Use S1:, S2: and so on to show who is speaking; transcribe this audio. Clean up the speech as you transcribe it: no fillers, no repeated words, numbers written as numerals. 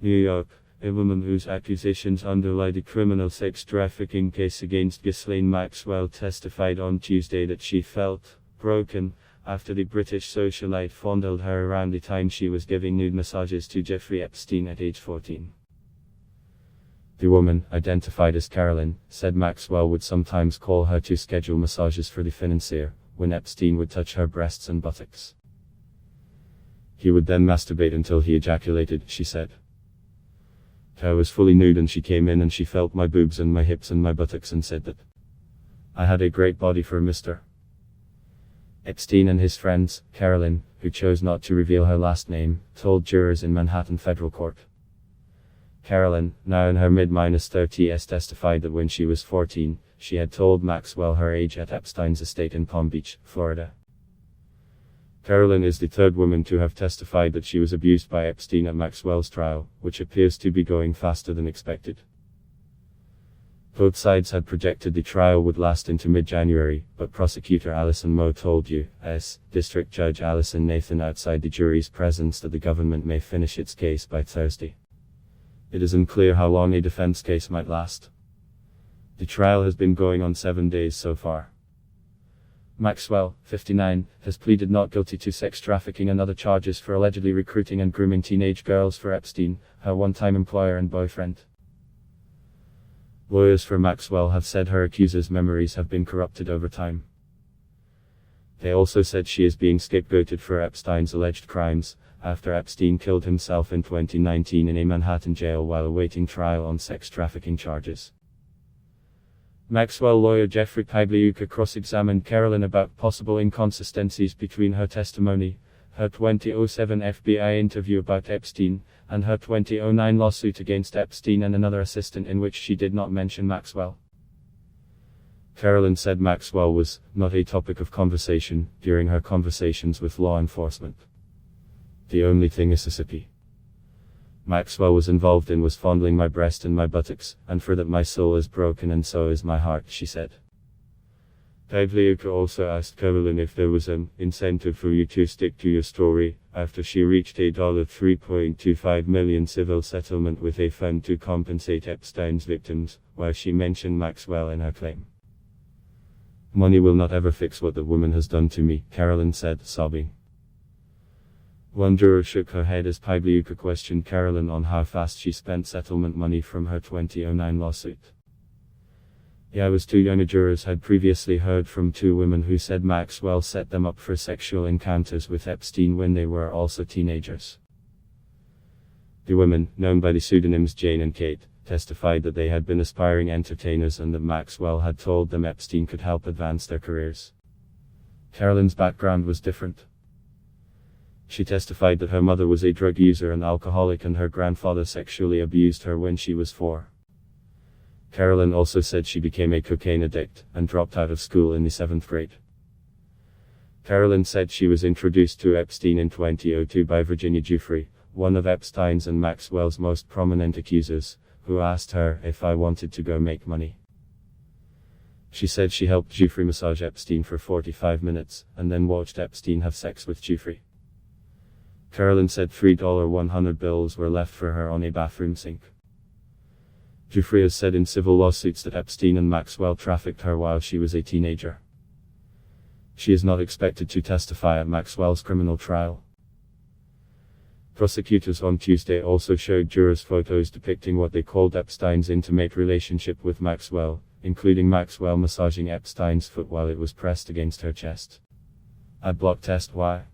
S1: New York, a woman whose accusations underlie the criminal sex trafficking case against Ghislaine Maxwell testified on Tuesday that she felt broken after the British socialite fondled her around the time she was giving nude massages to Jeffrey Epstein at age 14. The woman, identified as Carolyn, said Maxwell would sometimes call her to schedule massages for the financier, when Epstein would touch her breasts and buttocks. He would then masturbate until he ejaculated, she said. I was fully nude and she came in and she felt my boobs and my hips and my buttocks and said that I had a great body for Mr. Epstein and his friends. Carolyn, who chose not to reveal her last name, told jurors in Manhattan federal court. Carolyn, now in her mid-30s, testified that when she was 14, she had told Maxwell her age at Epstein's estate in Palm Beach, Florida. Carolyn is the third woman to have testified that she was abused by Epstein at Maxwell's trial, which appears to be going faster than expected. Both sides had projected the trial would last into mid-January, but prosecutor Alison Moe told U.S. District Judge Allison Nathan outside the jury's presence that the government may finish its case by Thursday. It is unclear how long a defense case might last. The trial has been going on 7 days so far. Maxwell, 59, has pleaded not guilty to sex trafficking and other charges for allegedly recruiting and grooming teenage girls for Epstein, her one-time employer and boyfriend. Lawyers for Maxwell have said her accuser's memories have been corrupted over time. They also said she is being scapegoated for Epstein's alleged crimes, after Epstein killed himself in 2019 in a Manhattan jail while awaiting trial on sex trafficking charges. Maxwell lawyer Jeffrey Epstein cross-examined Carolyn about possible inconsistencies between her testimony, her 2007 FBI interview about Epstein, and her 2009 lawsuit against Epstein and another assistant in which she did not mention Maxwell. Carolyn said Maxwell was not a topic of conversation during her conversations with law enforcement. The only thing Mississippi Maxwell was involved in was fondling my breast and my buttocks, and for that my soul is broken and so is my heart, she said. Epstein also asked Carolyn if there was an incentive for you to stick to your story, after she reached a $3.25 million civil settlement with a fund to compensate Epstein's victims, while she mentioned Maxwell in her claim. Money will not ever fix what the woman has done to me, Carolyn said, sobbing. One juror shook her head as Epstein questioned Carolyn on how fast she spent settlement money from her 2009 lawsuit. I was too young. Jurors had previously heard from two women who said Maxwell set them up for sexual encounters with Epstein when they were also teenagers. The women, known by the pseudonyms Jane and Kate, testified that they had been aspiring entertainers and that Maxwell had told them Epstein could help advance their careers. Carolyn's background was different. She testified that her mother was a drug user and alcoholic and her grandfather sexually abused her when she was 4. Carolyn also said she became a cocaine addict and dropped out of school in the 7th grade. Carolyn said she was introduced to Epstein in 2002 by Virginia Giuffre, one of Epstein's and Maxwell's most prominent accusers, who asked her if I wanted to go make money. She said she helped Giuffre massage Epstein for 45 minutes, and then watched Epstein have sex with Giuffre. Carolyn said $3 100 bills were left for her on a bathroom sink. Giuffre has said in civil lawsuits that Epstein and Maxwell trafficked her while she was a teenager. She is not expected to testify at Maxwell's criminal trial. Prosecutors on Tuesday also showed jurors photos depicting what they called Epstein's intimate relationship with Maxwell, including Maxwell massaging Epstein's foot while it was pressed against her chest. Ad block test. Why?